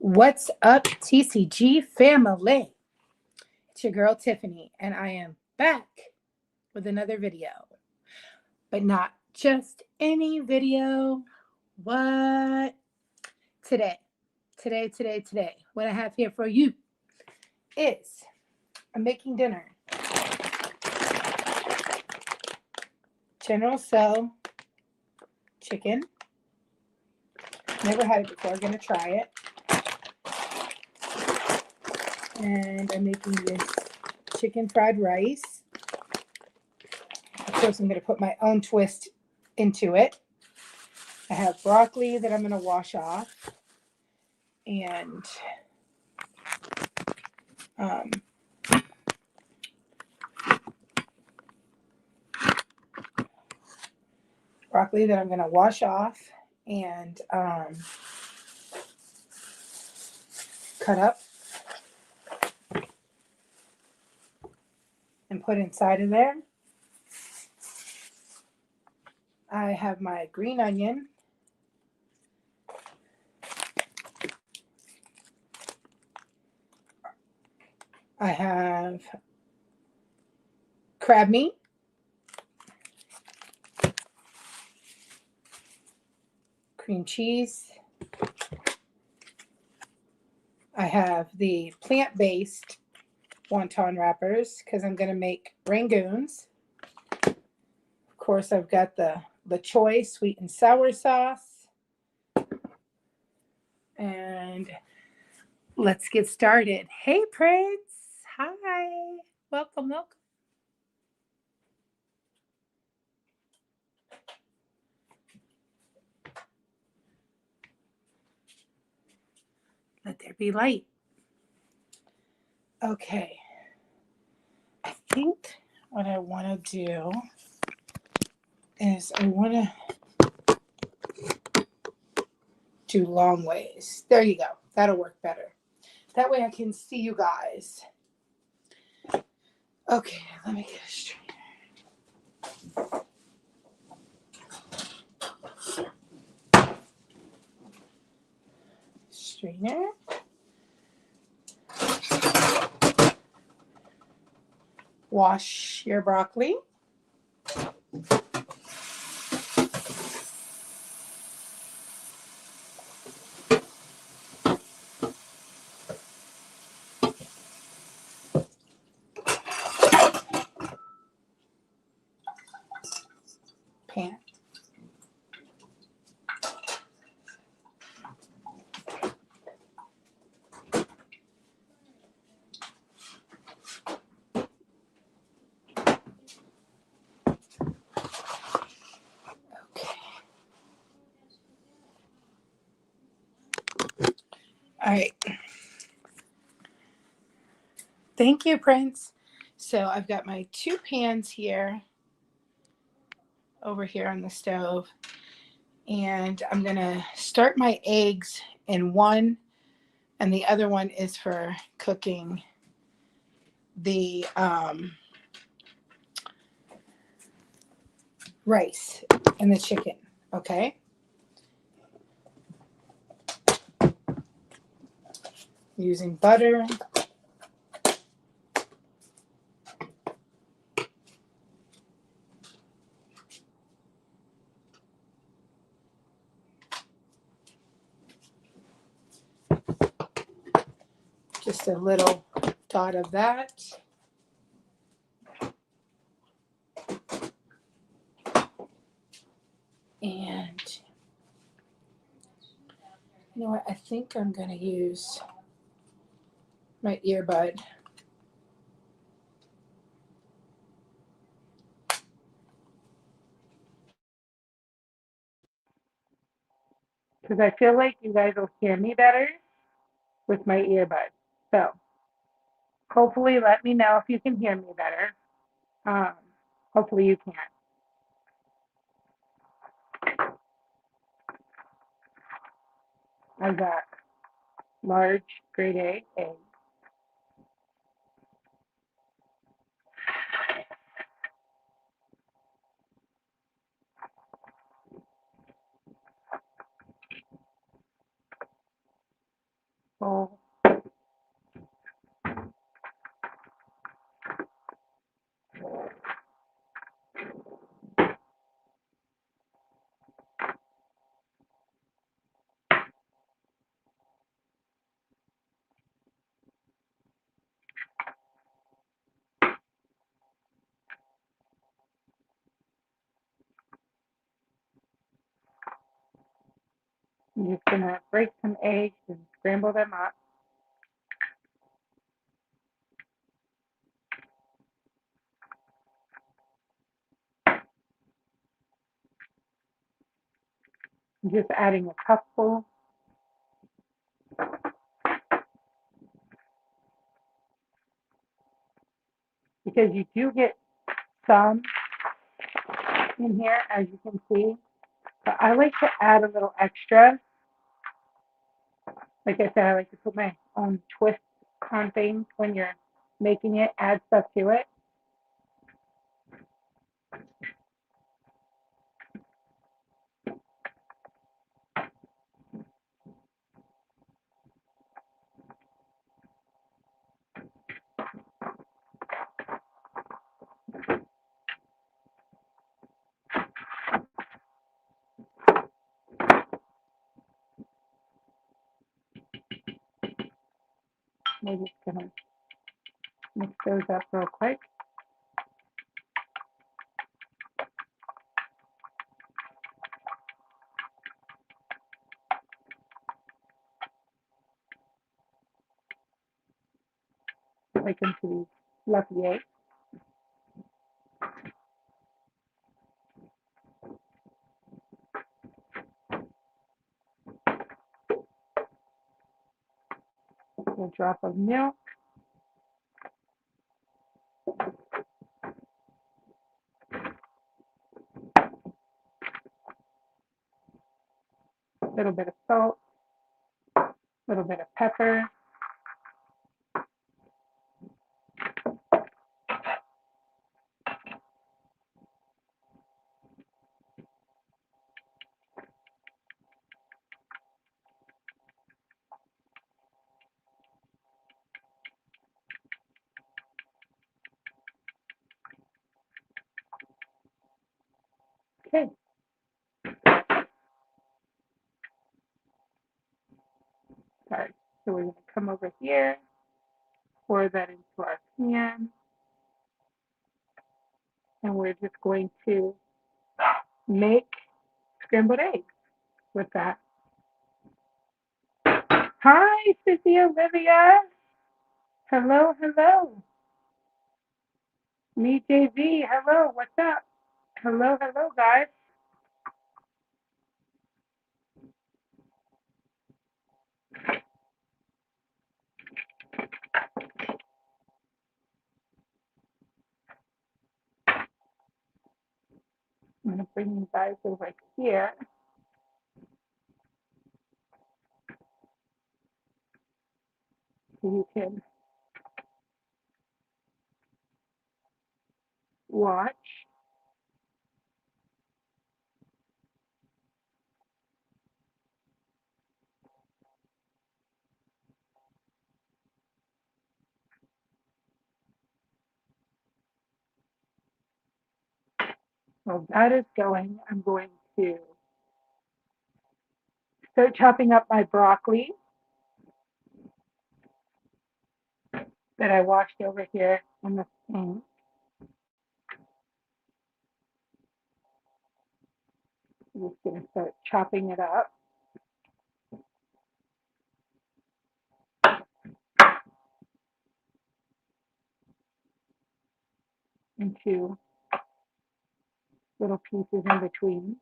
What's up, TCG family? It's your girl Tiffany, and I am back with another video. But not just any video. What? Today, what I have here for you is I'm making dinner. General Tso chicken. Never had it before. Gonna try it. And I'm making this chicken fried rice. Of course, I'm going to put my own twist into it. I have broccoli that I'm going to wash off. And broccoli that I'm going to wash off and cut up and put inside of there. I have my green onion. I have crab meat. Cream cheese. I have the plant-based wonton wrappers because I'm going to make Rangoons. Of course, I've got the choy sweet and sour sauce. And let's get started. Hey, Prince. Hi. Welcome, welcome. Let there be light. Okay. I think what I want to do is I want to do long ways. There you go. That'll work better. That way I can see you guys. Okay, let me get it straight. Strainer. Wash your broccoli. Pan. All right. Thank you, Prince. So I've got my 2 pans here over here on the stove. And I'm going to start my eggs in one, and the other one is for cooking the rice and the chicken, okay? Using butter. Just a little dot of that. And you know what? I think I'm going to use my earbud. Because I feel like you guys will hear me better with my earbud. So hopefully let me know if you can hear me better. Hopefully you can. I've got large grade A eggs. I'm just going to break some eggs and scramble them up. I'm just adding a cupful. Because you do get some in here, as you can see. But I like to add a little extra. Like I said, I like to put my own twist on things when you're making it, add stuff to it. Maybe just gonna mix those up real quick. Like into these fluffy eggs. A drop of milk. A little bit of salt. A little bit of pepper. Okay. Sorry. So we're going to come over here, pour that into our pan, and we're just going to make scrambled eggs with that. Hi, Sissy Olivia. Hello, hello. Me, JV. Hello, what's up? Hello, hello, guys. I'm going to bring you guys over here. So you can watch. While that is going, I'm going to start chopping up my broccoli that I washed over here in the sink. I'm just going to start chopping it up. Into little pieces in between.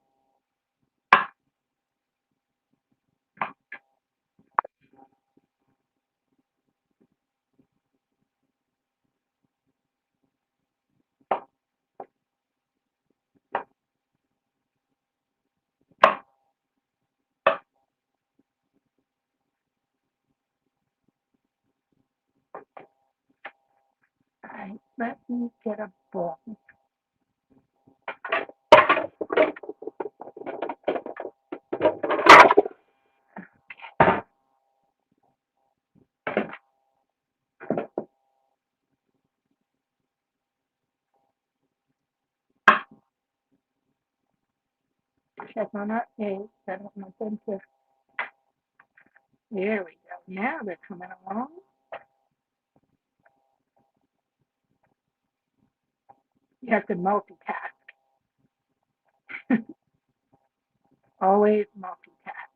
All right, let me get a bowl. Check on our eggs. I don't want them to. There we go. Now they're coming along. You have to multitask. Always multitask.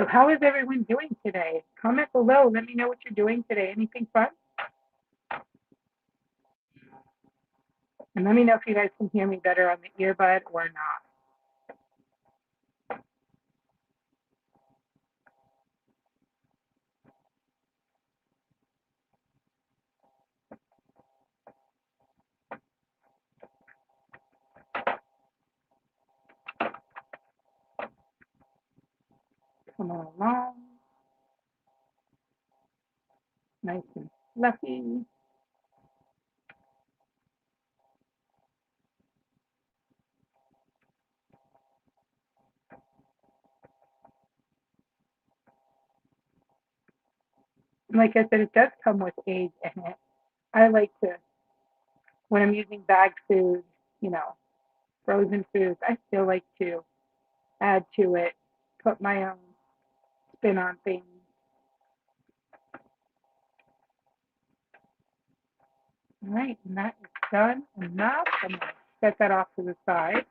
So how is everyone doing today? Comment below. Let me know what you're doing today. Anything fun? And let me know if you guys can hear me better on the earbud or not. Come on along. Nice and fluffy. Like I said, it does come with age in it. I like to, when I'm using bag food, you know, frozen foods, I still like to add to it, put my own spin on things. All right, and that is done enough. I'm going to set that off to the side.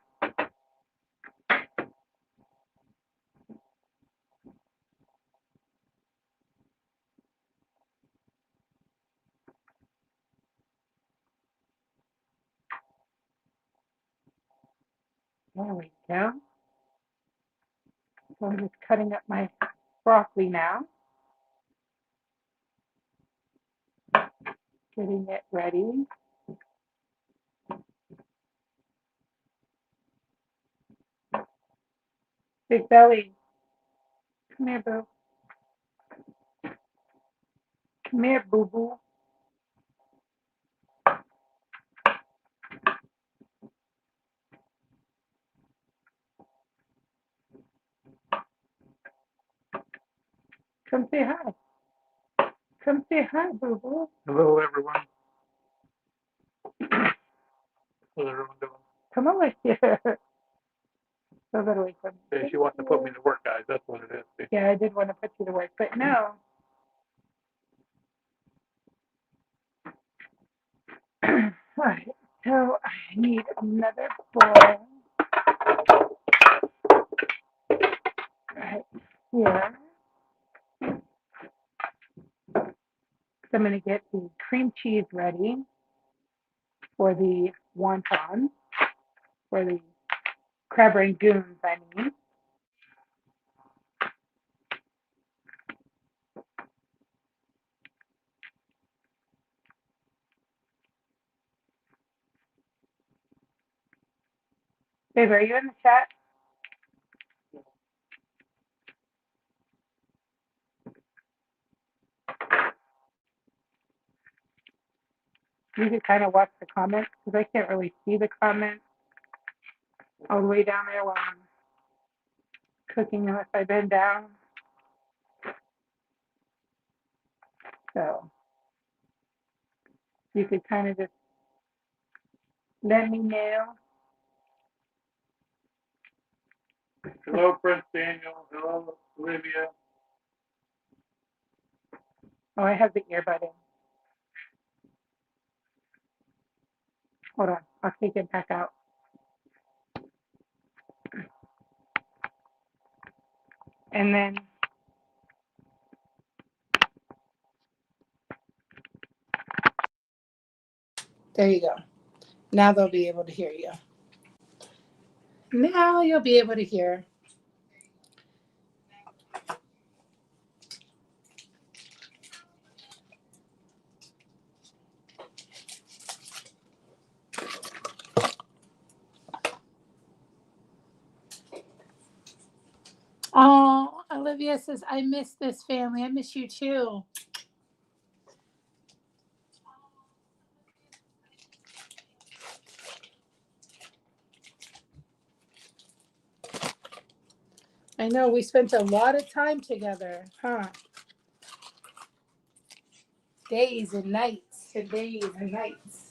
There we go. So I'm just cutting up my broccoli now, getting it ready. Big Belly, come here, boo. Come here, boo-boo. Come say hi. Come say hi, boo-boo. Hello, everyone. How's everyone doing? Come over here. So that away from me. Yeah, she wants to put me to work, guys. That's what it is. See? Yeah, I did want to put you to work, but no. All right, so I need another bowl. Right here. So I'm going to get the cream cheese ready for the wontons, for the crab rangoons, I mean. Babe, are you in the chat? You can kind of watch the comments because I can't really see the comments all the way down there while I'm cooking unless I bend down. So you could kind of just let me know. Hello, Prince Daniel. Hello, Olivia. Oh, I have the earbud in. Hold on, I'll take it back out. And then there you go. Now they'll be able to hear you. Now you'll be able to hear. Oh, Olivia says, I miss this family. I miss you too. I know we spent a lot of time together, huh? Days and nights and days and nights.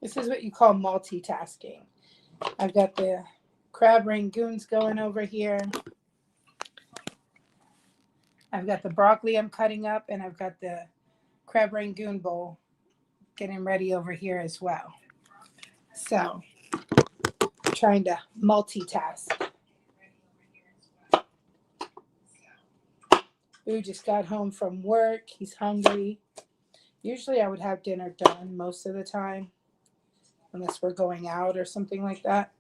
This is what you call multitasking. I've got the crab rangoons going over here. I've got the broccoli I'm cutting up, and I've got the crab rangoon bowl getting ready over here as well. So, trying to multitask. Boo just got home from work. He's hungry. Usually I would have dinner done most of the time, unless we're going out or something like that.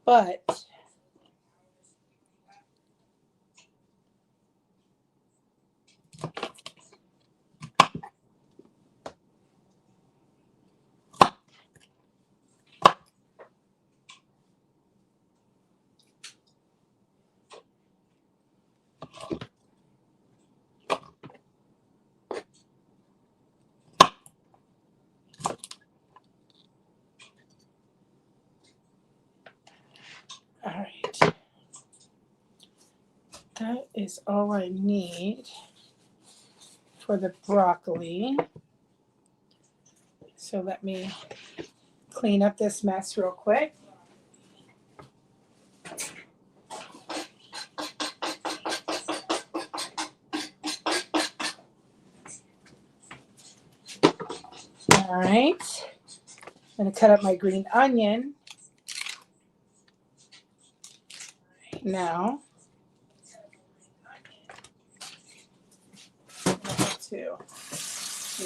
But all right. That is all I need for the broccoli. So let me clean up this mess real quick. All right. I'm going to cut up my green onion. Now, I have to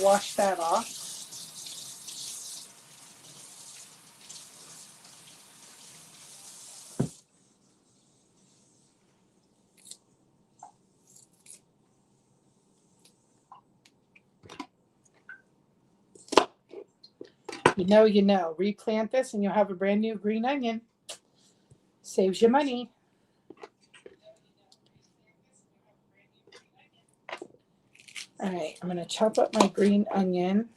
wash that off. You know. Replant this and you'll have a brand new green onion. Saves you money. All right, I'm going to chop up my green onion.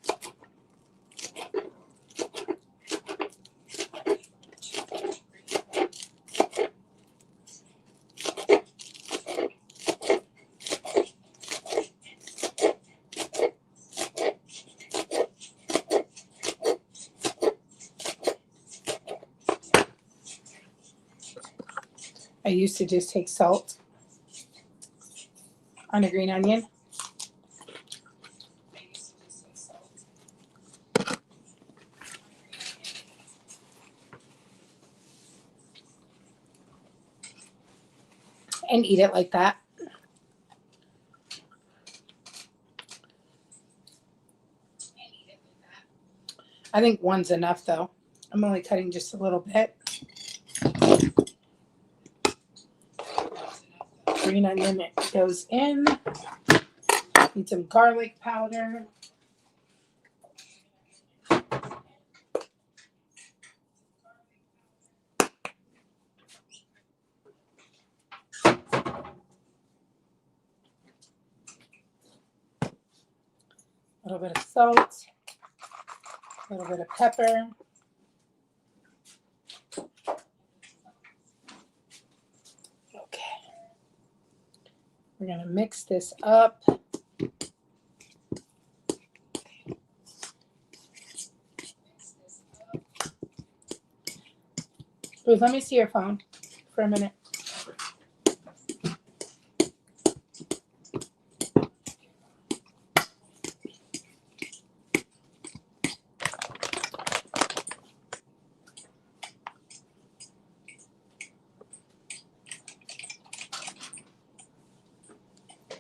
I used to just take salt on a green onion. And eat it like that. I think one's enough though. I'm only cutting just a little bit. Green onion goes in. Need some garlic powder. A little bit of salt. A little bit of pepper. Okay. We're going to mix this up. Ooh, let me see your phone for a minute.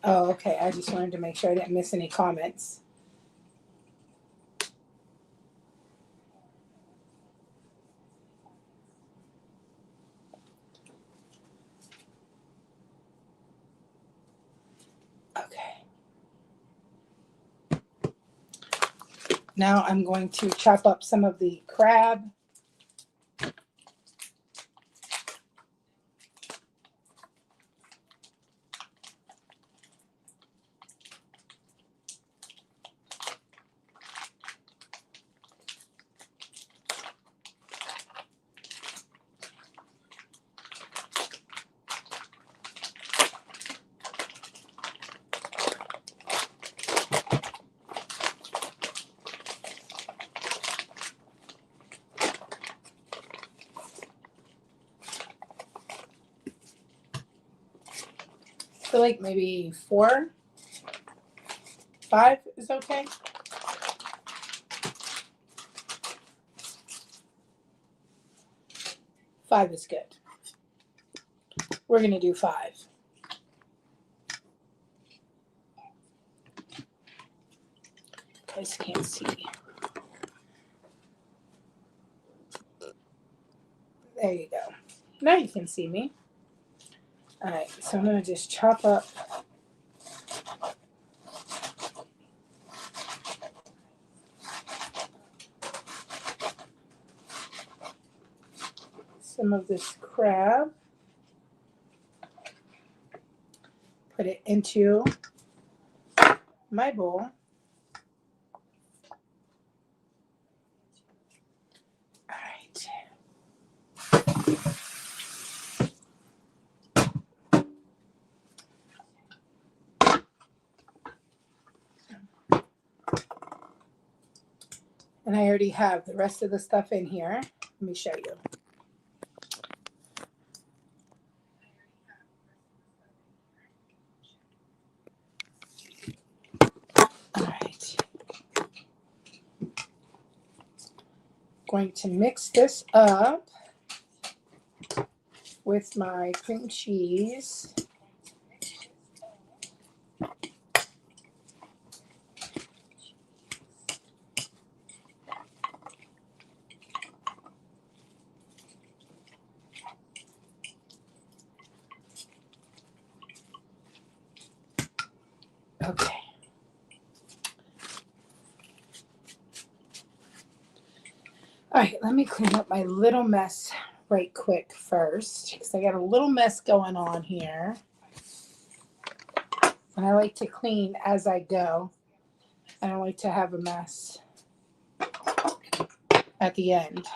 Oh, okay. I just wanted to make sure I didn't miss any comments. Okay. Now I'm going to chop up some of the crab. feel like maybe 4, 5 is okay. Five is good. We're going to do 5. You guys can't see. There you go. Now you can see me. All right, so I'm going to just chop up some of this crab. Put it into my bowl. All right. And I already have the rest of the stuff in here. Let me show you. All right. Going to mix this up with my cream cheese. Okay. All right, let me clean up my little mess right quick first, because I got a little mess going on here. And I like to clean as I go. I don't like to have a mess at the end.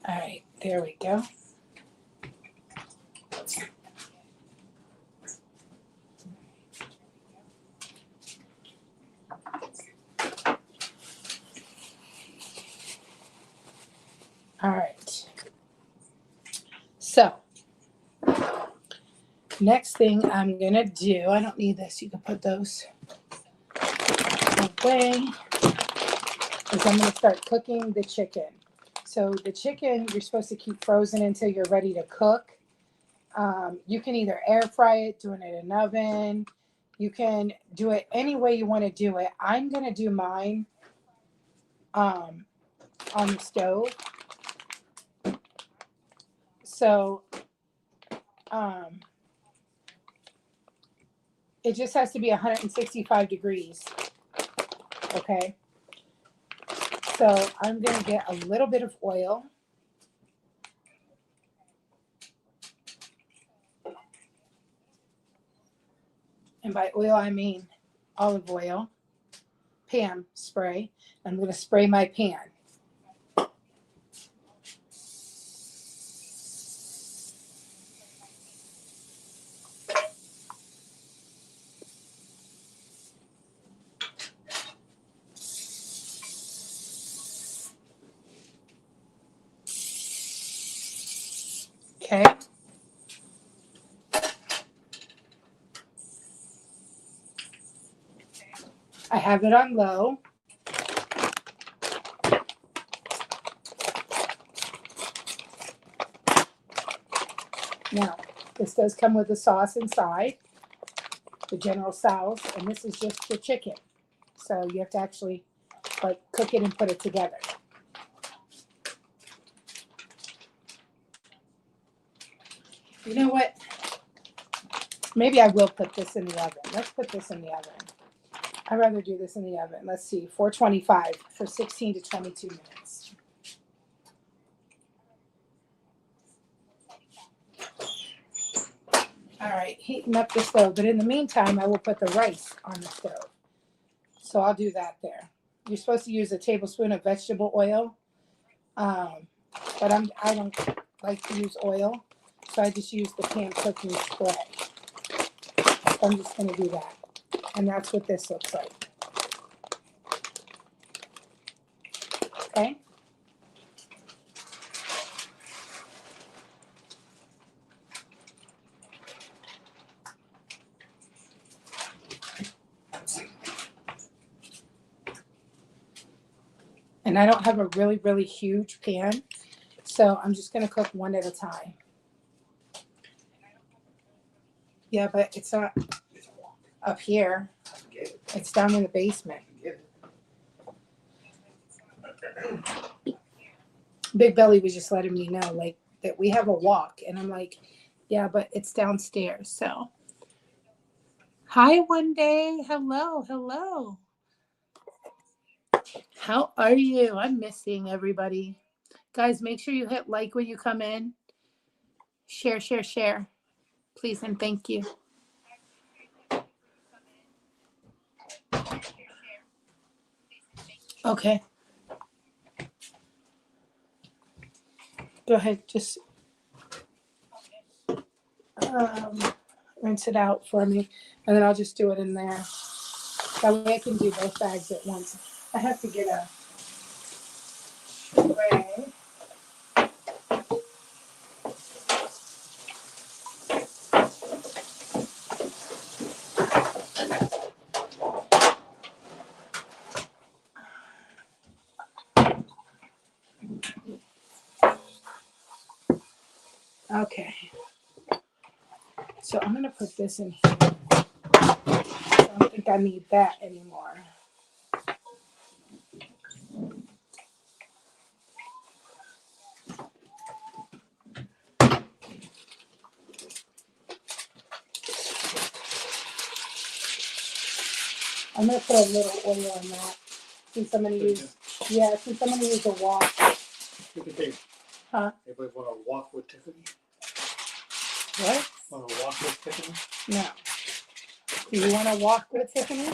All right, there we go. All right. So, next thing I'm going to do, I don't need this. You can put those away. Is I'm going to start cooking the chicken. So the chicken, you're supposed to keep frozen until you're ready to cook. You can either air fry it, do it in an oven. You can do it any way you want to do it. I'm going to do mine on the stove. So it just has to be 165 degrees. Okay. So I'm going to get a little bit of oil. And by oil, I mean olive oil, pan spray. I'm going to spray my pan. Okay. I have it on low. Now, this does come with a sauce inside, the General Tso's, and this is just for chicken. So you have to actually like cook it and put it together. You know what? Maybe I will put this in the oven. Let's put this in the oven. I'd rather do this in the oven. Let's see, 425 for 16 to 22 minutes. All right, heating up the stove. But in the meantime, I will put the rice on the stove. So I'll do that there. You're supposed to use a tablespoon of vegetable oil. But I don't like to use oil. So I just use the pan cooking spray. So I'm just going to do that. And that's what this looks like. Okay. And I don't have a really, really huge pan. So I'm just going to cook one at a time. Yeah, but it's not up here. It's down in the basement. Big Belly was just letting me know, like, that we have a walk. And I'm like, yeah, but it's downstairs. So, hi, one day. Hello, hello. How are you? I'm missing everybody. Guys, make sure you hit like when you come in. Share, share, share. Please and thank you. Okay. Go ahead. Just rinse it out for me. And then I'll just do it in there. That way I can do both bags at once. I have to get a tray. Okay. So I'm going to put this in here. I don't think I need that anymore. I'm going to put a little oil in that. Since I'm going to use, since I'm going to use a wok. Huh? Anybody want to walk with Tiffany? What? Want to walk with Tiffany? No. Do you want to walk with Tiffany?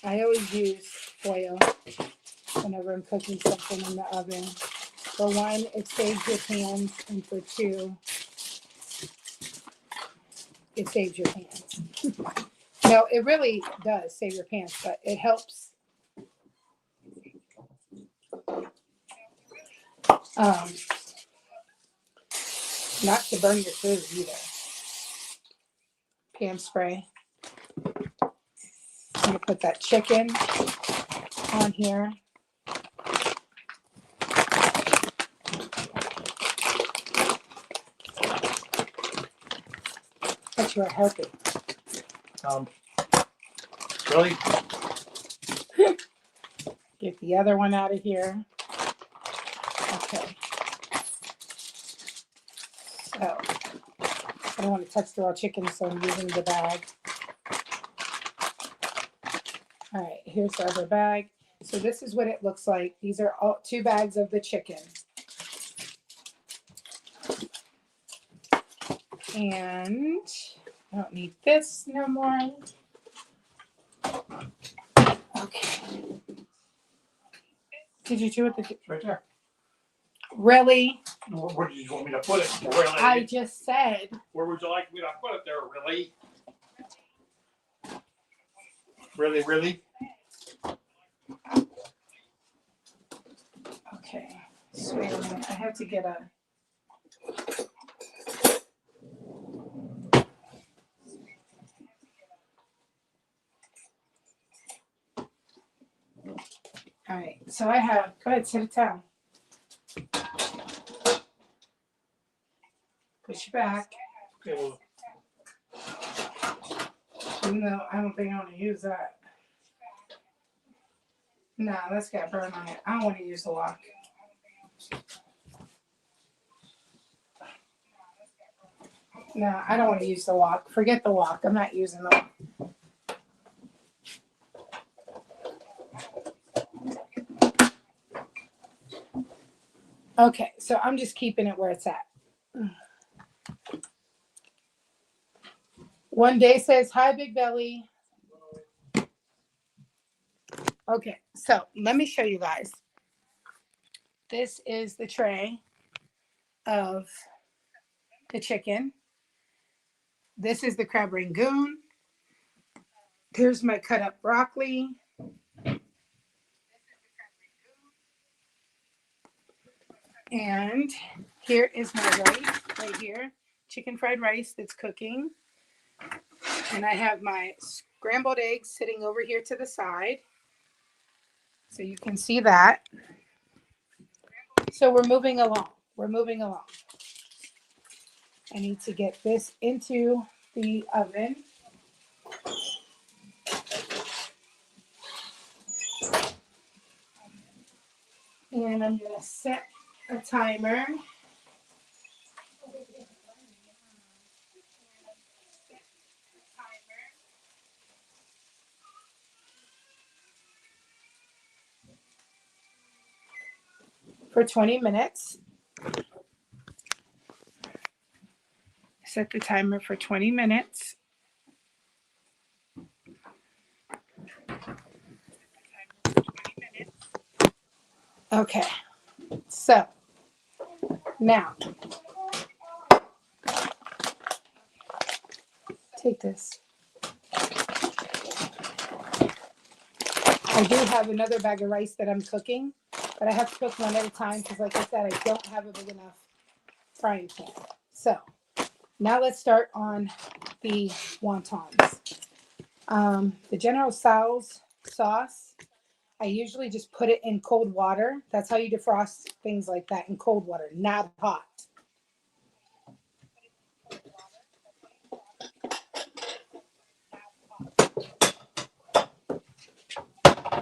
I always use foil whenever I'm cooking something in the oven. For one, it saves your hands, and for two, it saves your hands. No, it really does save your pants, but it helps not to burn your food either. Pan spray. I'm gonna put that chicken on here. But you are healthy. Really? Get the other one out of here. Okay. So I don't want to touch the raw chicken, so I'm using the bag. All right, here's the other bag. So this is what it looks like. These are all 2 bags of the chicken. And I don't need this no more. Okay. Did you do it? Right there. Really? Where did you want me to put it? Really? I just said. Where would you like me to put it there? Really? Really, really? Okay. Just wait a minute. I have to get a. All right. So I have. Go ahead, sit it down. Push it back. Okay, well, Even though I don't think I want to use that. No, that's got burn on it. I don't want to use the wok. No, I don't want to use the wok. Forget the wok. I'm not using the wok. Okay, so I'm just keeping it where it's at. One day says, hi, Big Belly. Okay, so let me show you guys. This is the tray of the chicken. This is the crab rangoon. Here's my cut up broccoli. And here is my rice right here. chicken fried rice that's cooking. And I have my scrambled eggs sitting over here to the side. So you can see that. So we're moving along. We're moving along. I need to get this into the oven. And I'm going to set a timer. For 20 minutes. Set the timer for 20 minutes. Okay, so now take this. I do have another bag of rice that I'm cooking, but I have to cook one at a time because, like I said, I don't have a big enough frying pan. So now let's start on the wontons. The General Tso's sauce, I usually just put it in cold water. That's how you defrost things like that, in cold water, not hot.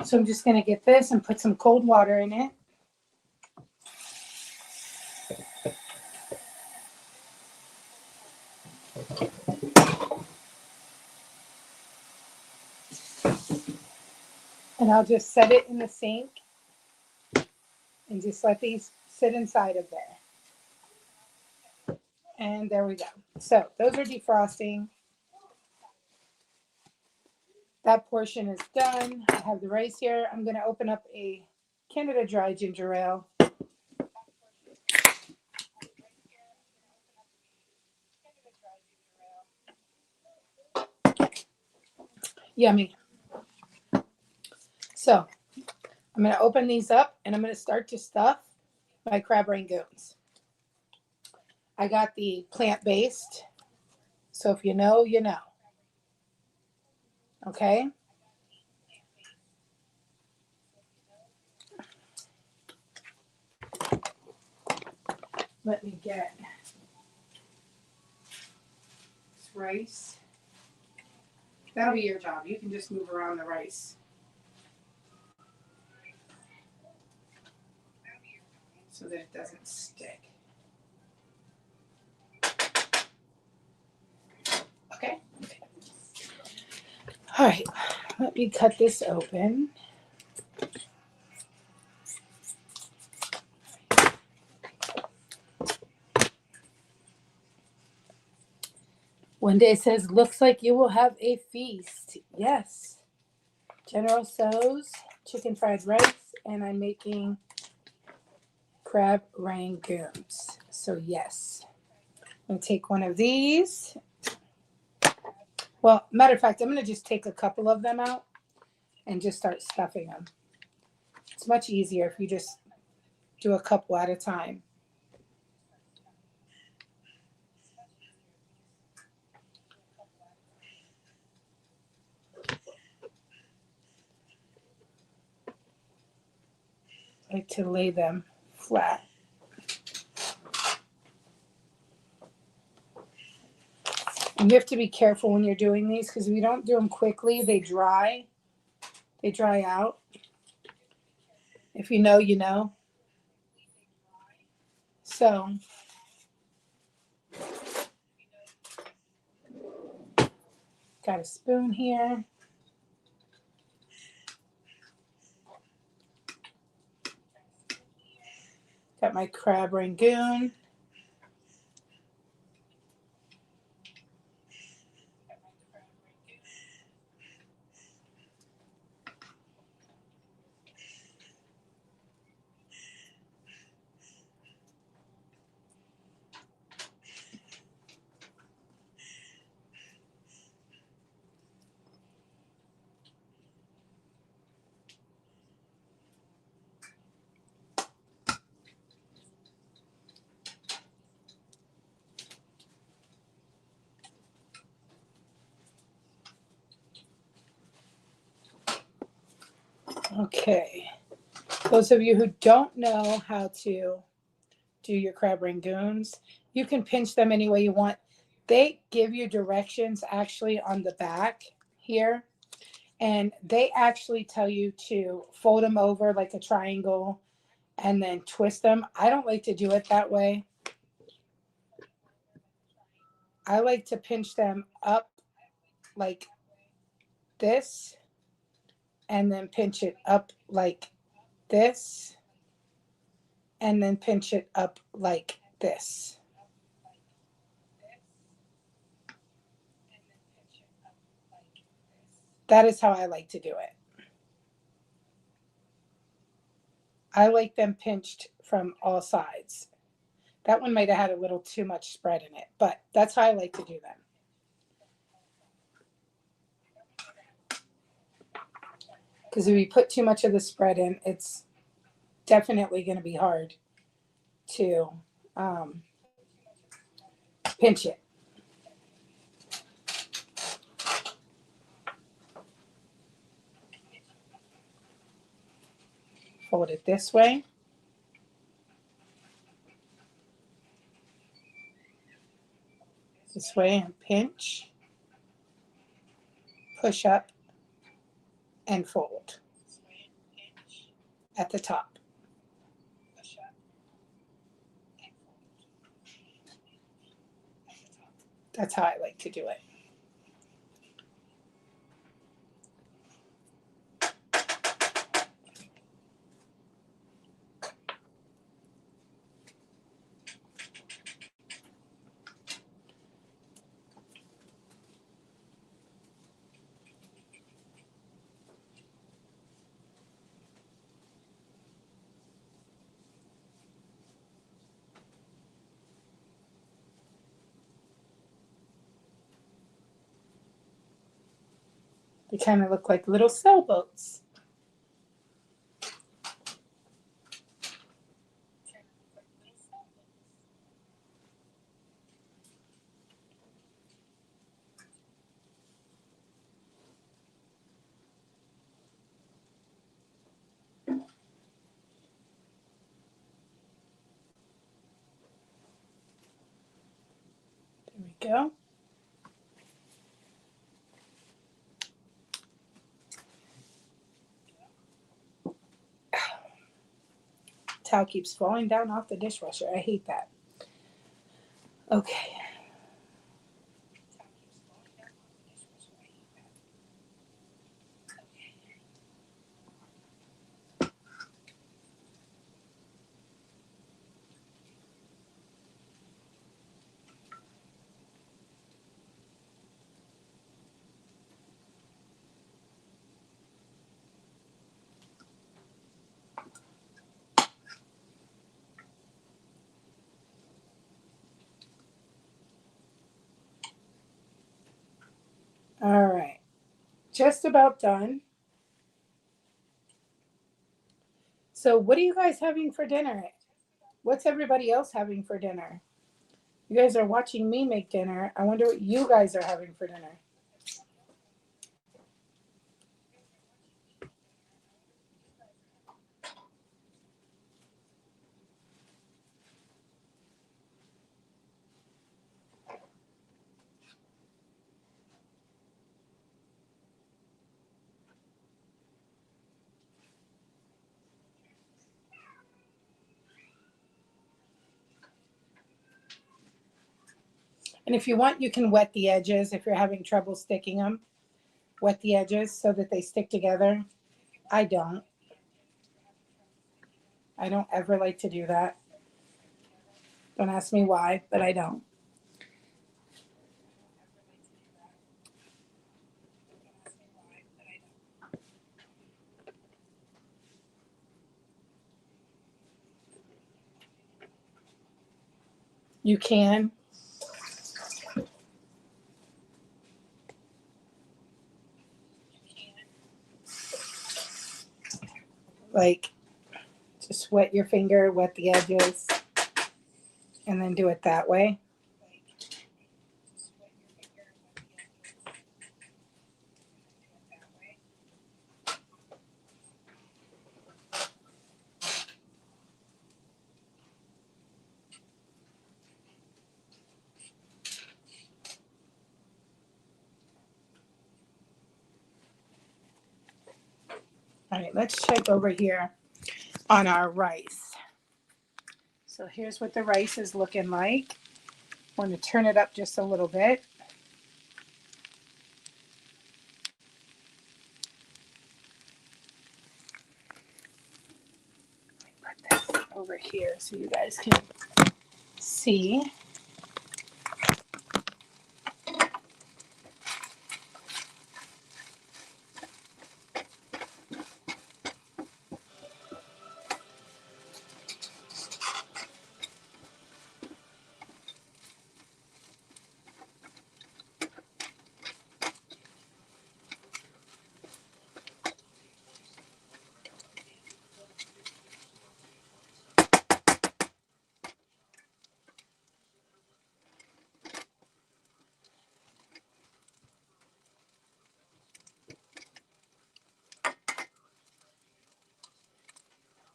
So I'm just going to get this and put some cold water in it. And I'll just set it in the sink and just let these sit inside of there. And there we go. So those are defrosting. That portion is done. I have the rice here. I'm going to open up a Canada Dry ginger ale. Yummy. So I'm going to open these up and I'm going to start to stuff my crab rangoons. I got the plant-based. So if you know, you know. Okay. Let me get this rice. That'll be your job. You can just move around the rice. So that it doesn't stick. Okay. All right. Let me cut this open. One day says, looks like you will have a feast. Yes. General Tso's chicken fried rice, and I'm making crab rangoons. So yes. I'm going to take one of these. Well, matter of fact, I'm going to just take a couple of them out and just start stuffing them. It's much easier if you just do a couple at a time. I like to lay them flat. And you have to be careful when you're doing these because if you don't do them quickly, they dry. They dry out. If you know, you know. So got a spoon here. Got my crab rangoon. Okay. Those of you who don't know how to do your crab rangoons, you can pinch them any way you want. They give you directions actually on the back here, and they actually tell you to fold them over like a triangle and then twist them. I don't like to do it that way. I like to pinch them up like this and then pinch it up like this and then pinch it up like this. That is how I like to do it. I like them pinched from all sides. That one might have had a little too much spread in it, but that's how I like to do them. Because if you put too much of the spread in, it's definitely going to be hard to pinch it. Fold it this way. This way and pinch, push up, and fold at the top. That's how I like to do it. They kind of look like little sailboats. There we go. Towel keeps falling down off the dishwasher. I hate that. Okay. All right. Just about done. So what are you guys having for dinner? What's everybody else having for dinner? You guys are watching me make dinner. I wonder what you guys are having for dinner. And if you want, you can wet the edges if you're having trouble sticking them. Wet the edges so that they stick together. I don't. I don't ever like to do that. Don't ask me why, but I don't. You can. Like, just wet your finger, wet the edges, and then do it that way. All right, let's check over here on our rice. So here's what the rice is looking like. I'm going to turn it up just a little bit. Put this over here so you guys can see.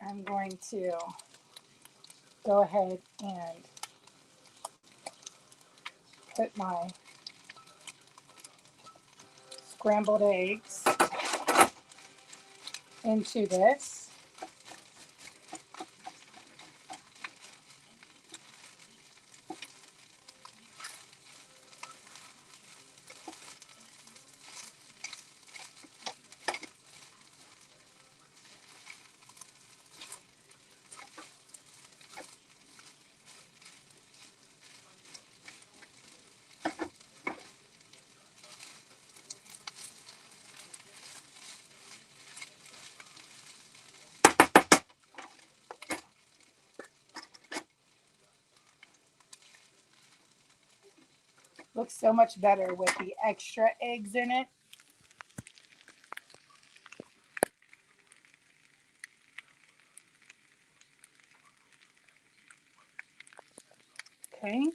I'm going to go ahead and put my scrambled eggs into this. Looks so much better with the extra eggs in it. Okay.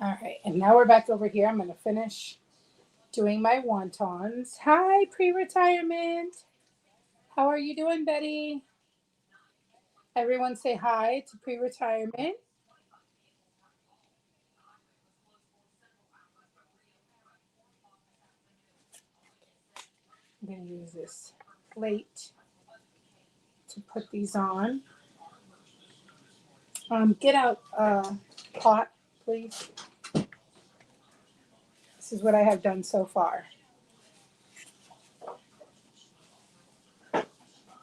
All right, and now we're back over here. I'm going to finish doing my wontons. Hi, pre-retirement. How are you doing, Betty? Everyone say hi to pre-retirement. I'm going to use this plate to put these on. Get out pot, please. This is what I have done so far.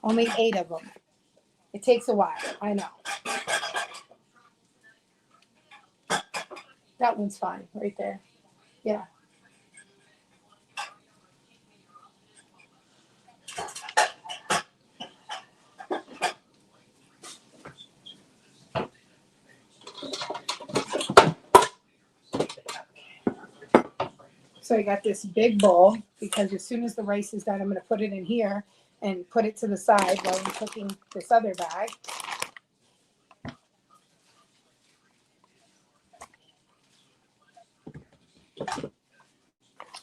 Only 8 of them. It takes a while, I know. That one's fine, right there. Yeah. So I got this big bowl because as soon as the rice is done, I'm going to put it in here and put it to the side while I'm cooking this other bag.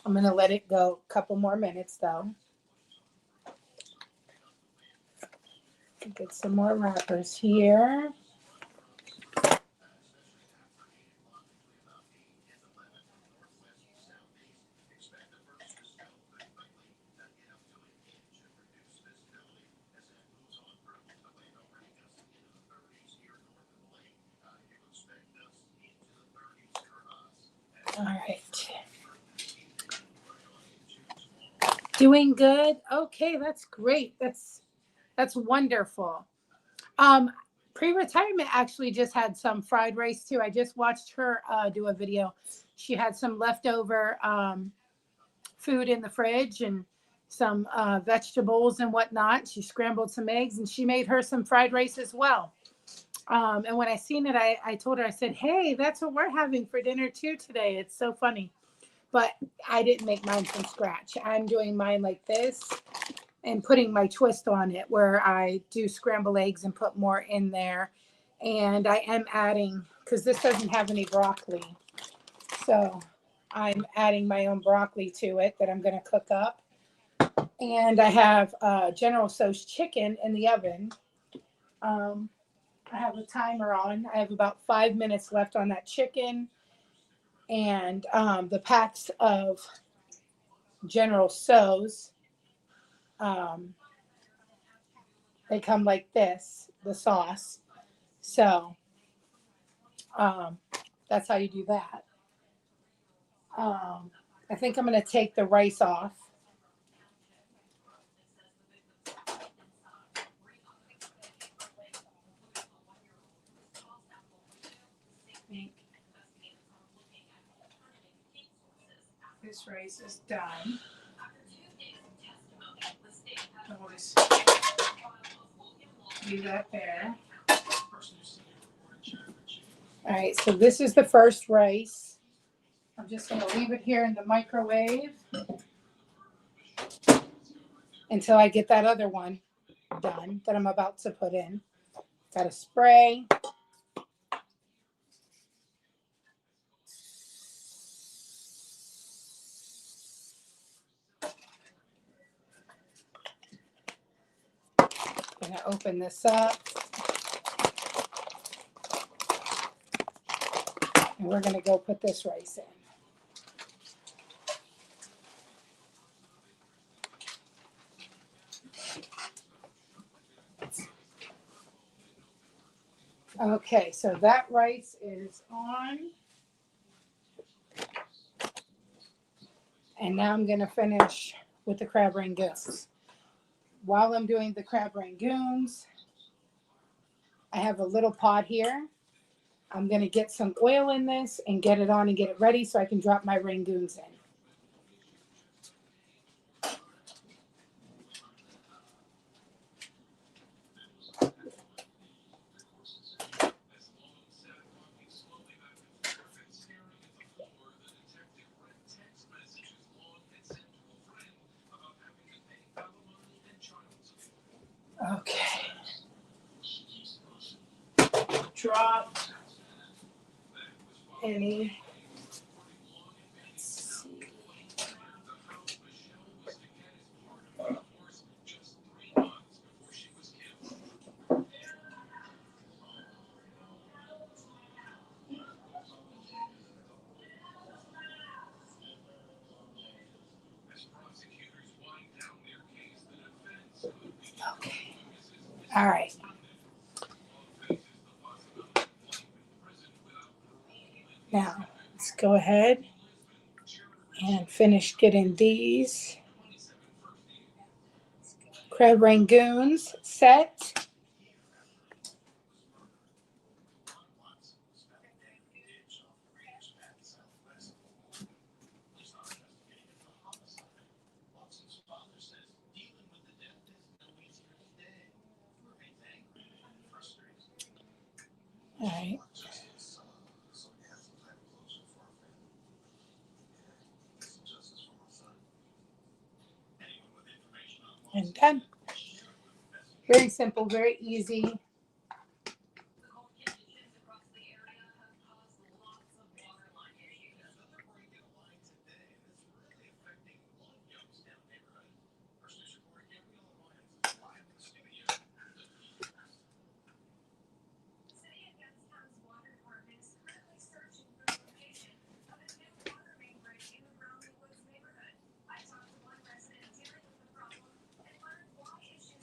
I'm going to let it go a couple more minutes though. Get some more wrappers here. All right. Doing good. Okay, that's great. That's wonderful. Pre-retirement actually just had some fried rice too. I just watched her do a video. She had some leftover food in the fridge and some vegetables and whatnot. She scrambled some eggs and she made her some fried rice as well. And when I seen it, I told her, I said, hey, that's what we're having for dinner too today. It's so funny. But I didn't make mine from scratch. I'm doing mine like this and putting my twist on it where I do scramble eggs and put more in there. And I am adding, because this doesn't have any broccoli. So I'm adding my own broccoli to it that I'm going to cook up. And I have General Tso's chicken in the oven. I have a timer on. I have about 5 minutes left on that chicken. And the packs of General Tso's, they come like this, the sauce. So that's how you do that. I think I'm going to take the rice off. This rice is done. I'll just leave that there. All right, so this is the first rice. I'm just going to leave it here in the microwave until I get that other one done that I'm about to put in. Got to spray. I'm going to open this up. And we're going to go put this rice in. Okay, so that rice is on. And now I'm going to finish with the crab rangoons. While I'm doing the crab rangoons, I have a little pot here. I'm going to get some oil in this and get it on and get it ready so I can drop my rangoons in. Okay. Drop any. Okay. All right. Now, let's go ahead and finish getting these crab rangoons set. All right. And done. Very simple, very easy.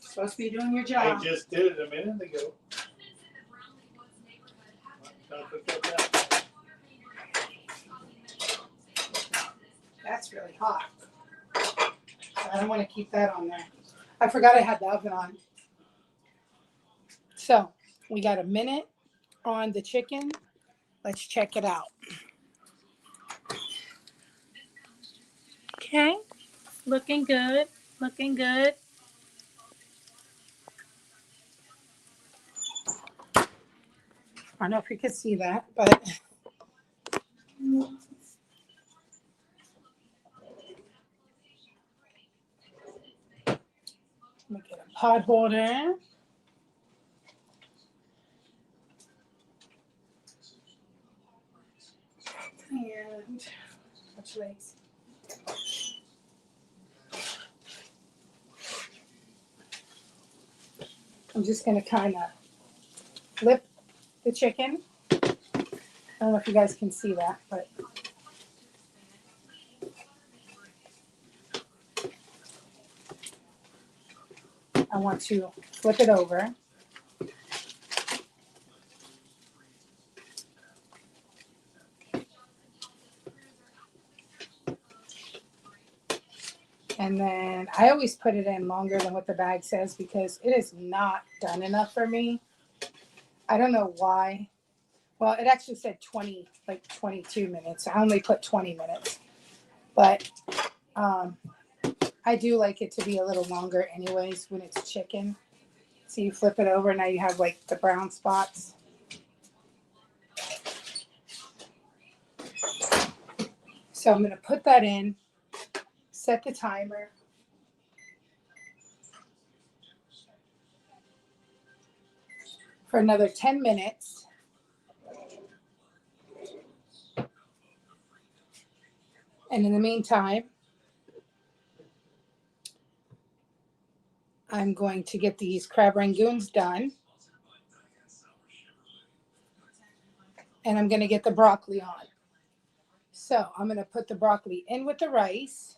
Supposed to be doing your I job. just did it a minute ago. That's really hot. I don't want to keep that on there. I forgot I had the oven on. So we got a minute on the chicken. Let's check it out. Okay, looking good, looking good. I don't know if you could see that, but let me get a pot holder. And touch legs. I'm just going to kind of flip the chicken. I don't know if you guys can see that, but want to flip it over. And then I always put it in longer than what the bag says because it is not done enough for me. I don't know why. Well, it actually said 20, like 22 minutes. I only put 20 minutes. But I do like it to be a little longer anyways when it's chicken. So you flip it over, now you have like the brown spots. So I'm going to put that in, set the timer. For another 10 minutes. And in the meantime, I'm going to get these crab rangoons done. And I'm going to get the broccoli on. So I'm going to put the broccoli in with the rice.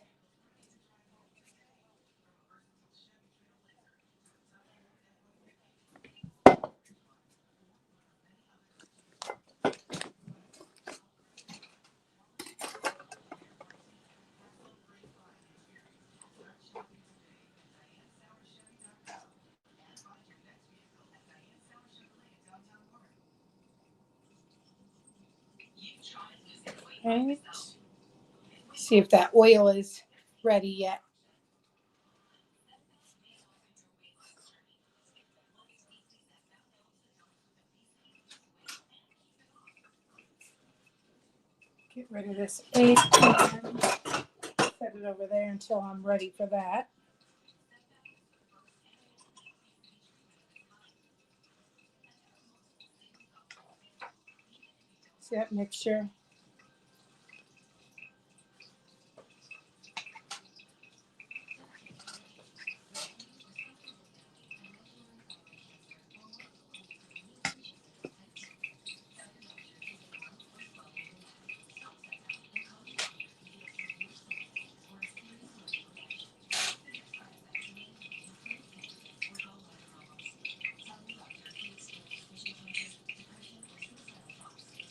Okay. See if that oil is ready yet. Get rid of this egg. Set it over there until I'm ready for that. See that mixture?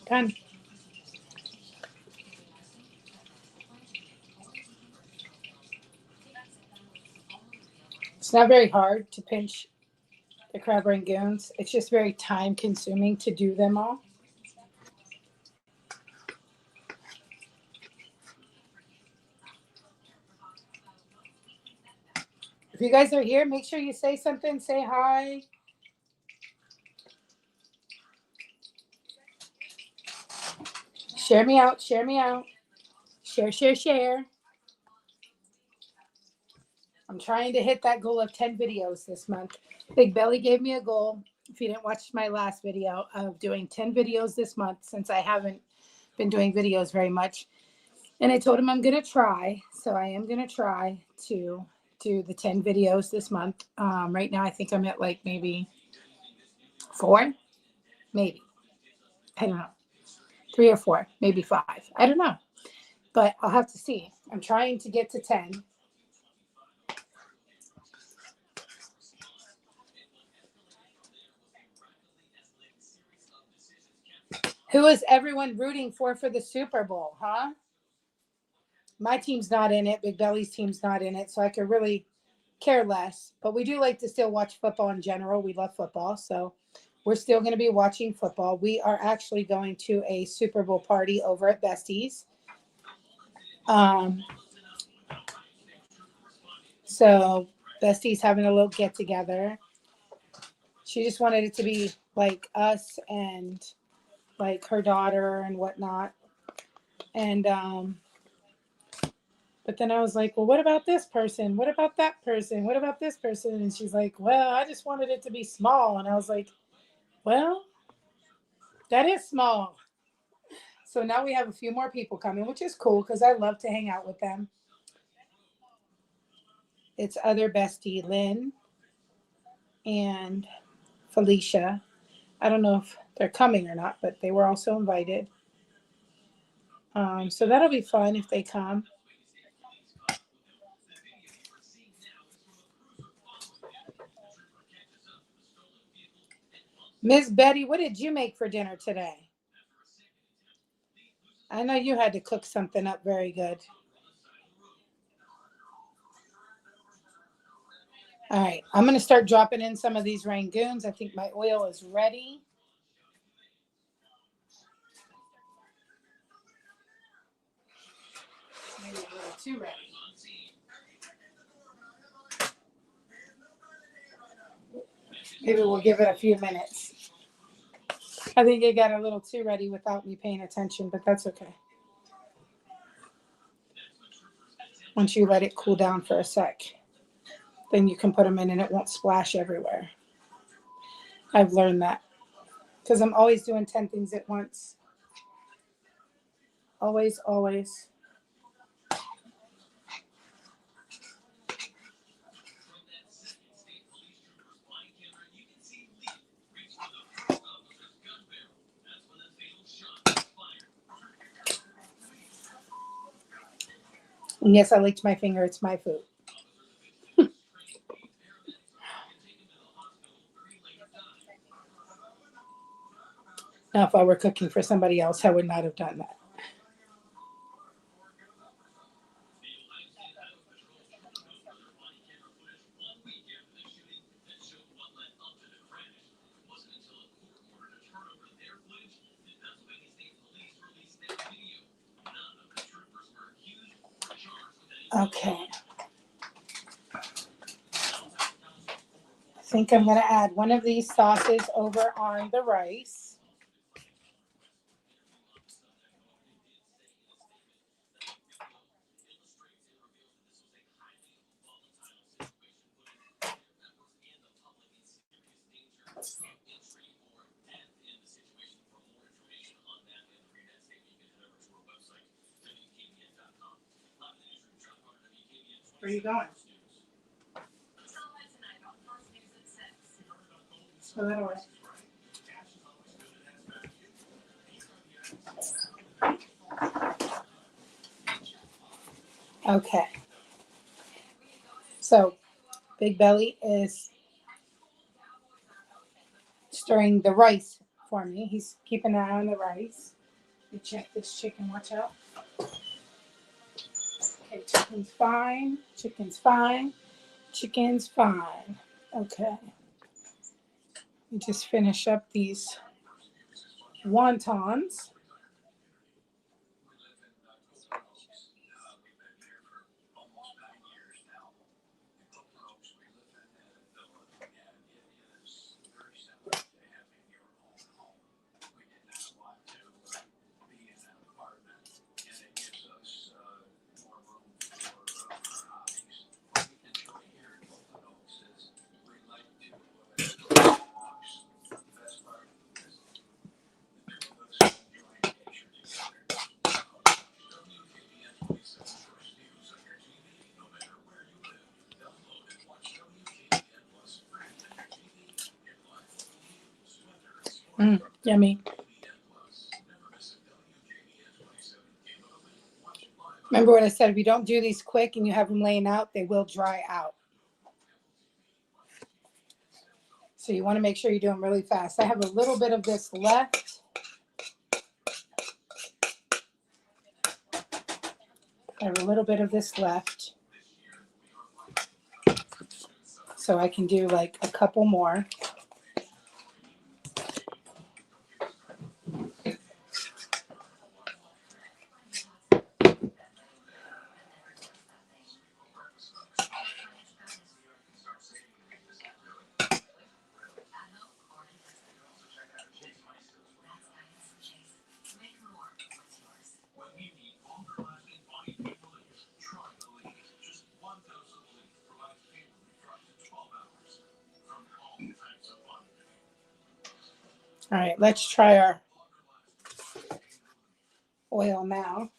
Done. It's not very hard to pinch the crab rangoons. It's just very time consuming to do them all. If you guys are here, make sure you say something. Say hi. Share me out. Share me out. Share, share, share. I'm trying to hit that goal of 10 videos this month. Big Belly gave me a goal, if you didn't watch my last video, of doing 10 videos this month since I haven't been doing videos very much. And I told him I'm going to try. So I am going to try to do the 10 videos this month. Right now, I think I'm at like maybe 4, maybe. I don't know. 3 or 4, maybe 5. I don't know. But I'll have to see. I'm trying to get to 10. Who is everyone rooting for the Super Bowl, huh? My team's not in it. Big Belly's team's not in it. So I could really care less. But we do like to still watch football in general. We love football. So we're still going to be watching football. We are actually going to a Super Bowl party over at Bestie's. So Bestie's having a little get together. She just wanted it to be like us and like her daughter and whatnot. And but then I was like, well, what about this person? What about that person? What about this person? And she's like, well, I just wanted it to be small. And I was like, well, that is small. So now we have a few more people coming, which is cool because I love to hang out with them. It's other bestie, Lynn and Felicia. I don't know if they're coming or not, but they were also invited. So that'll be fun if they come. Miss Betty, what did you make for dinner today? I know you had to cook something up very good. All right, I'm going to start dropping in some of these Rangoons. I think my oil is ready. Maybe a little too ready. Maybe we'll give it a few minutes. I think it got a little too ready without me paying attention, but that's okay. Once you let it cool down for a sec, then you can put them in and it won't splash everywhere. I've learned that because I'm always doing 10 things at once. Always, always. And yes, I licked my finger. It's my food. Now, if I were cooking for somebody else, I would not have done that. Okay. I think I'm going to add one of these sauces over on the rice. Where are you going? So that'll work. Okay. So Big Belly is stirring the rice for me. He's keeping an eye on the rice. Let me check this chicken. Watch out. Okay, chicken's fine. Chicken's fine. Chicken's fine. Okay. We just finish up these wontons. Yummy. Remember what I said, if you don't do these quick and you have them laying out, they will dry out. So you want to make sure you do them really fast. I have a little bit of this left. I have a little bit of this left. So I can do like a couple more. All right, let's try our oil now.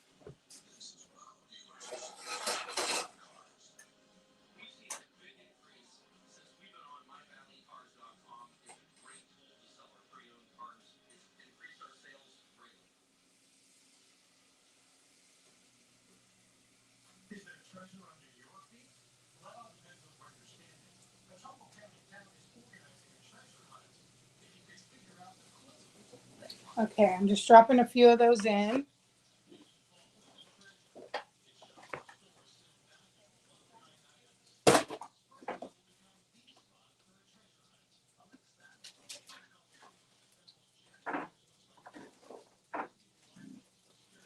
Okay, I'm just dropping a few of those in.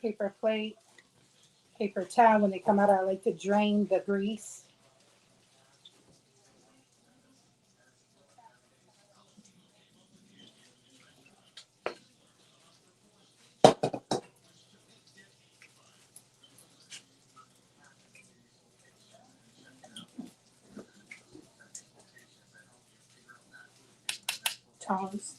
Paper plate, paper towel. When they come out, I like to drain the grease. Tongs.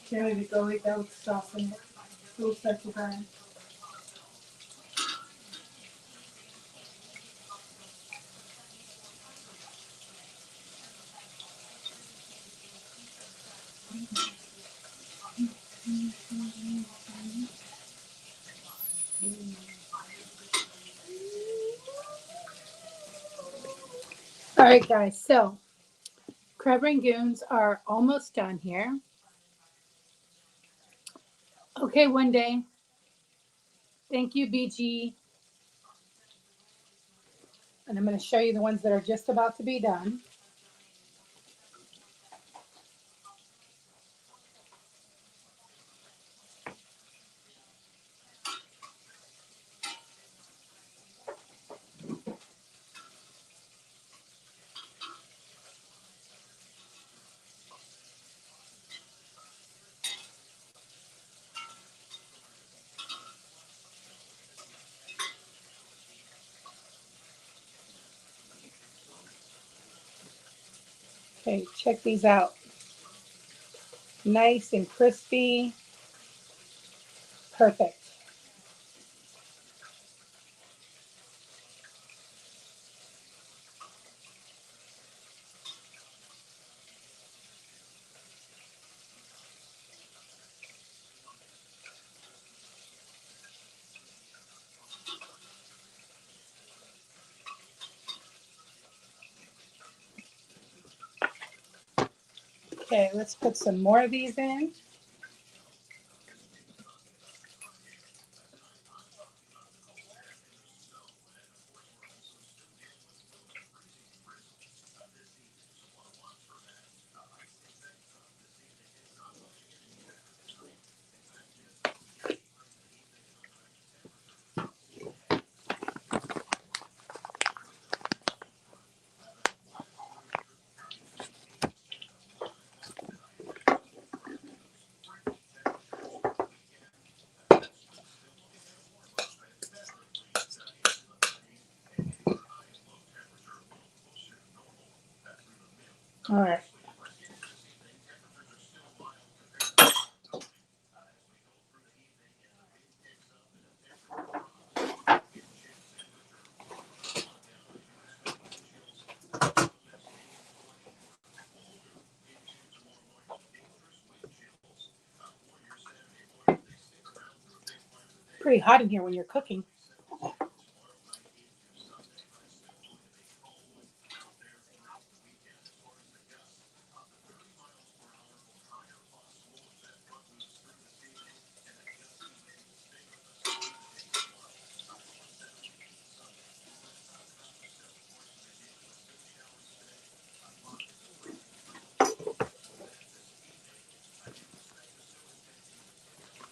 There we go with that sauce in it. Little start to burn. All right, guys. So crab rangoons are almost done here. Okay, one day. Thank you, BG. And I'm going to show you the ones that are just about to be done. Okay, check these out. Nice and crispy. Perfect. Okay, let's put some more of these in. All right. Pretty hot in here when you're cooking.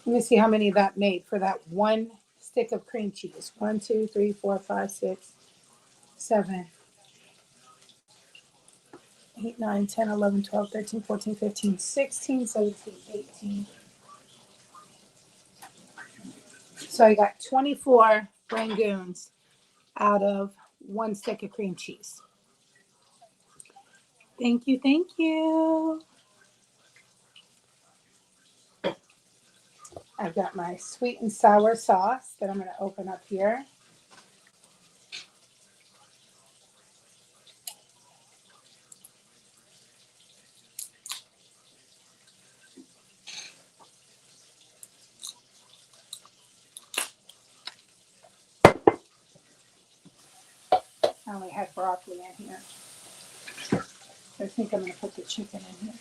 Let me see how many that made for that one stick of cream cheese. 1, 2, 3, 4, 5, 6, 7, 8, 9, 10, 11, 12, 13, 14, 15, 16, 17, 18. So I got 24 Rangoons out of one stick of cream cheese. Thank you, thank you. I've got my sweet and sour sauce that I'm going to open up here. I only had broccoli in here. I think I'm going to put the chicken in here.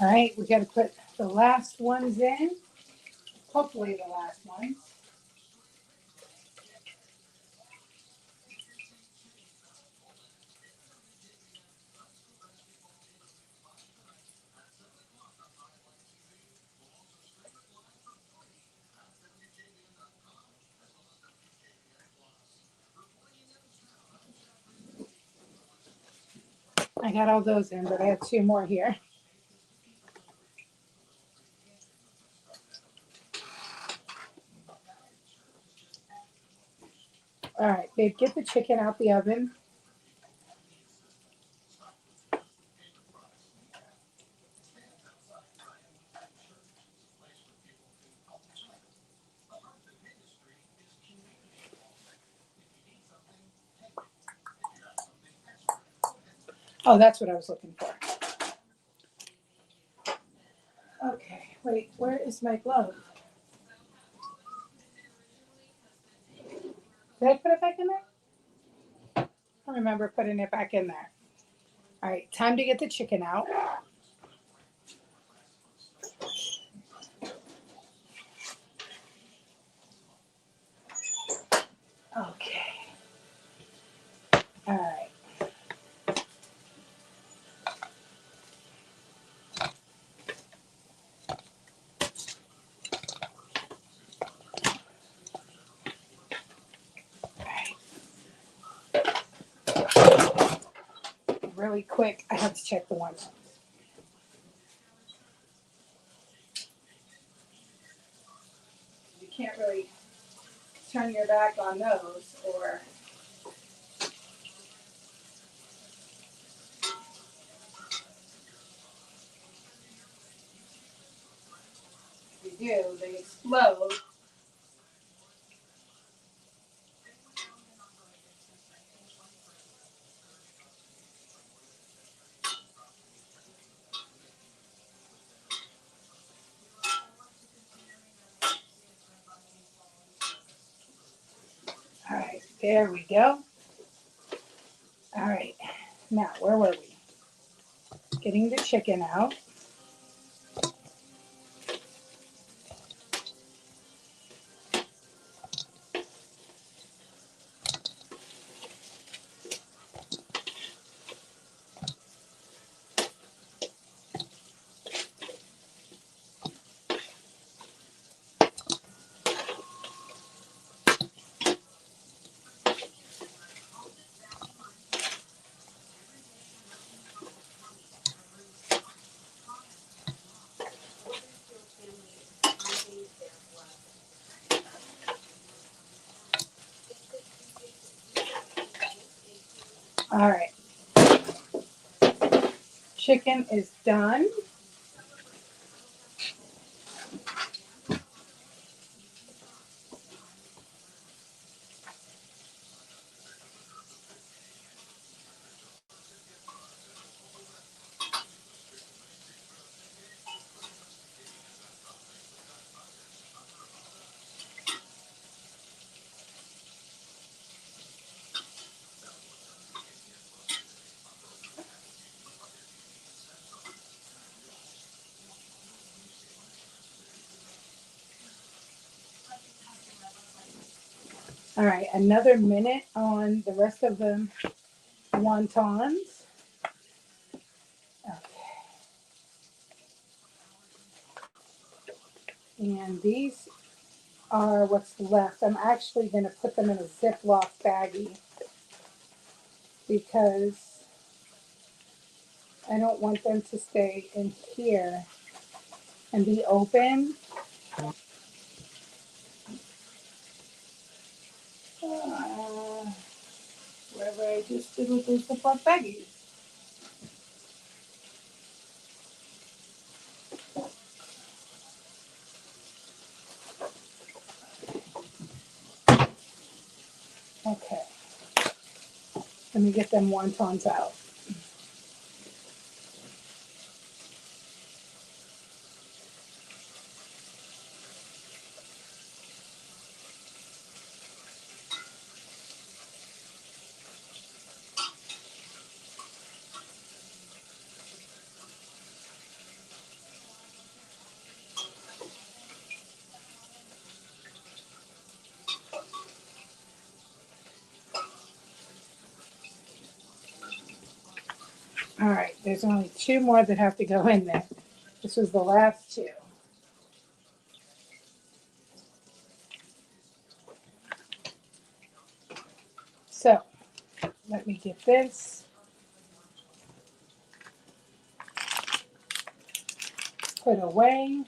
All right, we got to put the last ones in. Hopefully the last ones. I got all those in, but I have 2 more here. All right, babe, get the chicken out the oven. Oh, that's what I was looking for. Okay, wait, where is my glove? Did I put it back in there? I don't remember putting it back in there. All right, time to get the chicken out. Okay. All right. Really quick, I have to check the ones. You can't really turn your back on those, or if you do, they explode. All right, there we go. All right, now where were we? Getting the chicken out. All right. Chicken is done. All right, another minute on the rest of the wontons. Okay. And these are what's left. I'm actually going to put them in a Ziploc baggie because I don't want them to stay in here and be open. Whatever I just did with those Ziploc baggies. Okay. Let me get them wontons out. All right, there's only two more that have to go in there. This was the last two. So let me get this. Put away.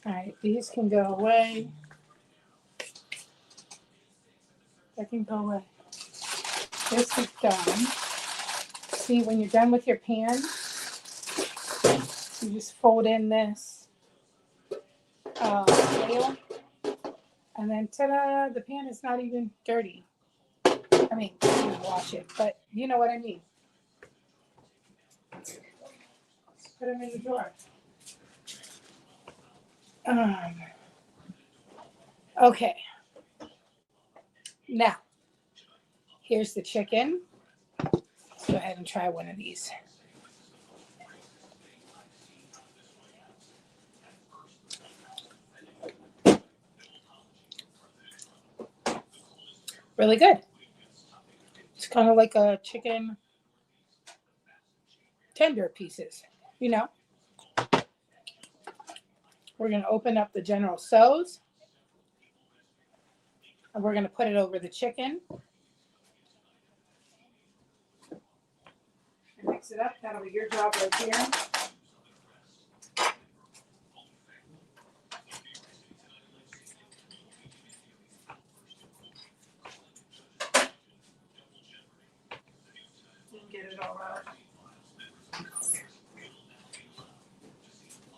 All right, these can go away. That can go away. This is done. See, when you're done with your pan, you just fold in this oil, and then ta-da, the pan is not even dirty. I mean, you wash it, but you know what I mean. Put them in the drawer. Okay. Now, here's the chicken. Let's go ahead and try one of these. Really good. It's kind of like a chicken tender pieces, you know. We're going to open up the General Tso's, and we're going to put it over the chicken. And mix it up. That'll be your job right here. You can get it all out.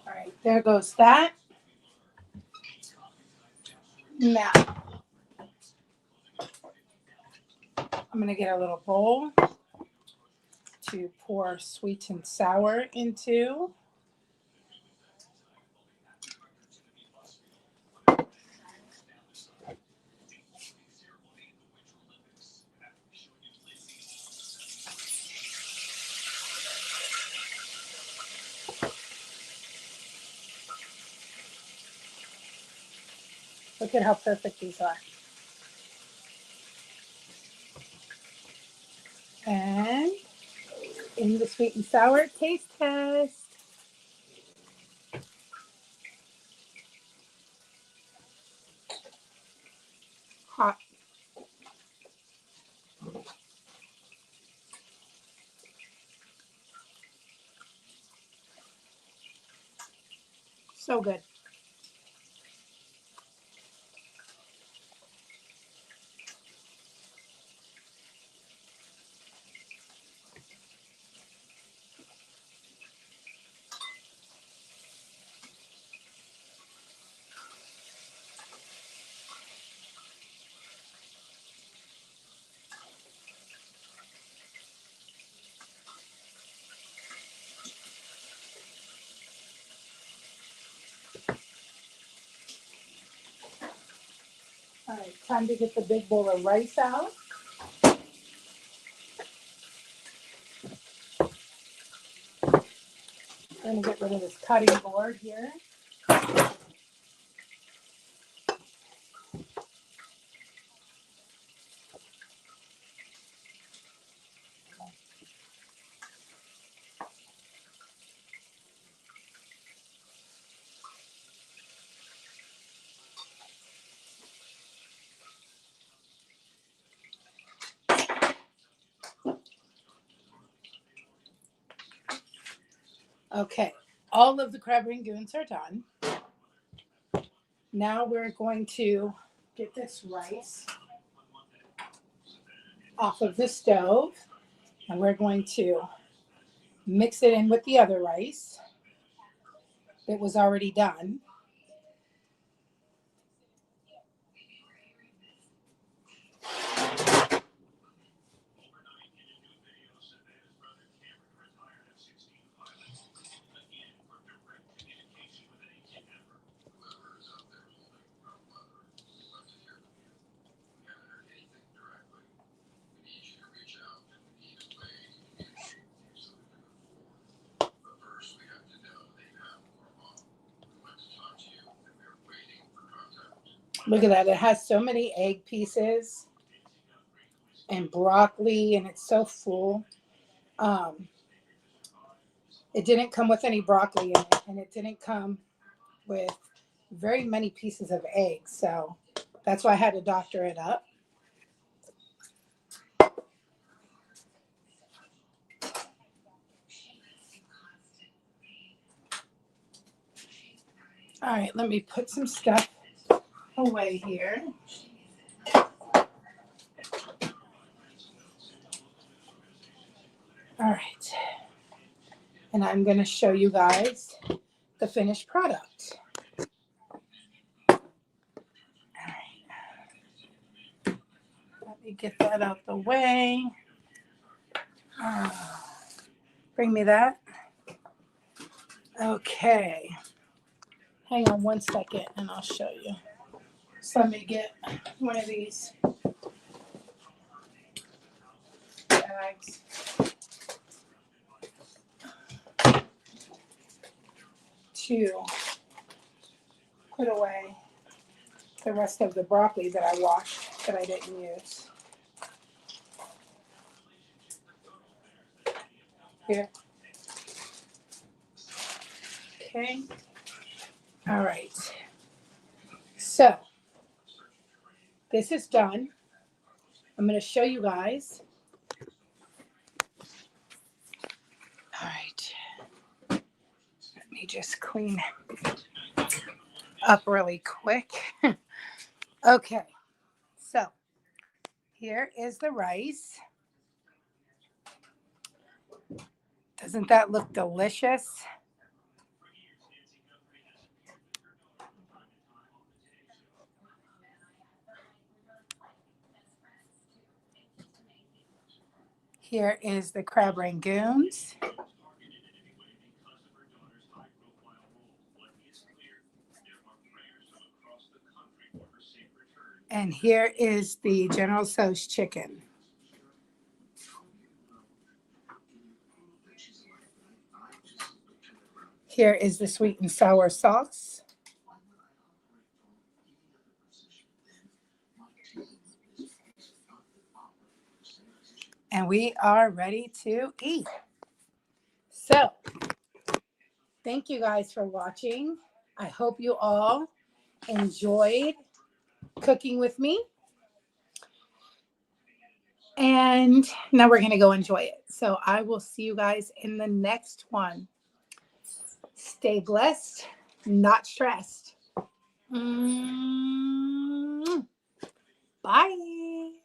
All right, there goes that. Now, I'm going to get a little bowl to pour sweet and sour into. Look at how perfect these are. And in the sweet and sour taste test. Hot. So good. All right, time to get the big bowl of rice out. I'm gonna get rid of this cutting board here. Okay, all of the crab rangoons are done. Now we're going to get this rice off of the stove, and we're going to mix it in with the other rice that was already done. Look at that. It has so many egg pieces and broccoli, and it's so full. It didn't come with any broccoli in it, and it didn't come with very many pieces of eggs. So that's why I had to doctor it up. All right, let me put some stuff away here. All right. And I'm going to show you guys the finished product. All right. Let me get that out the way. Bring me that. Okay. Hang on one second and I'll show you. So let me get one of these bags. To put away the rest of the broccoli that I washed that I didn't use. Here. Okay. All right. So this is done. I'm going to show you guys. All right. Let me just clean up really quick. Okay. So here is the rice. Doesn't that look delicious? Here is the crab rangoons. And here is the General Tso's chicken. Here is the sweet and sour sauce. And we are ready to eat. So, thank you guys for watching. I hope you all enjoyed cooking with me. And now we're going to go enjoy it. So I will see you guys in the next one. Stay blessed. not stressed. Bye.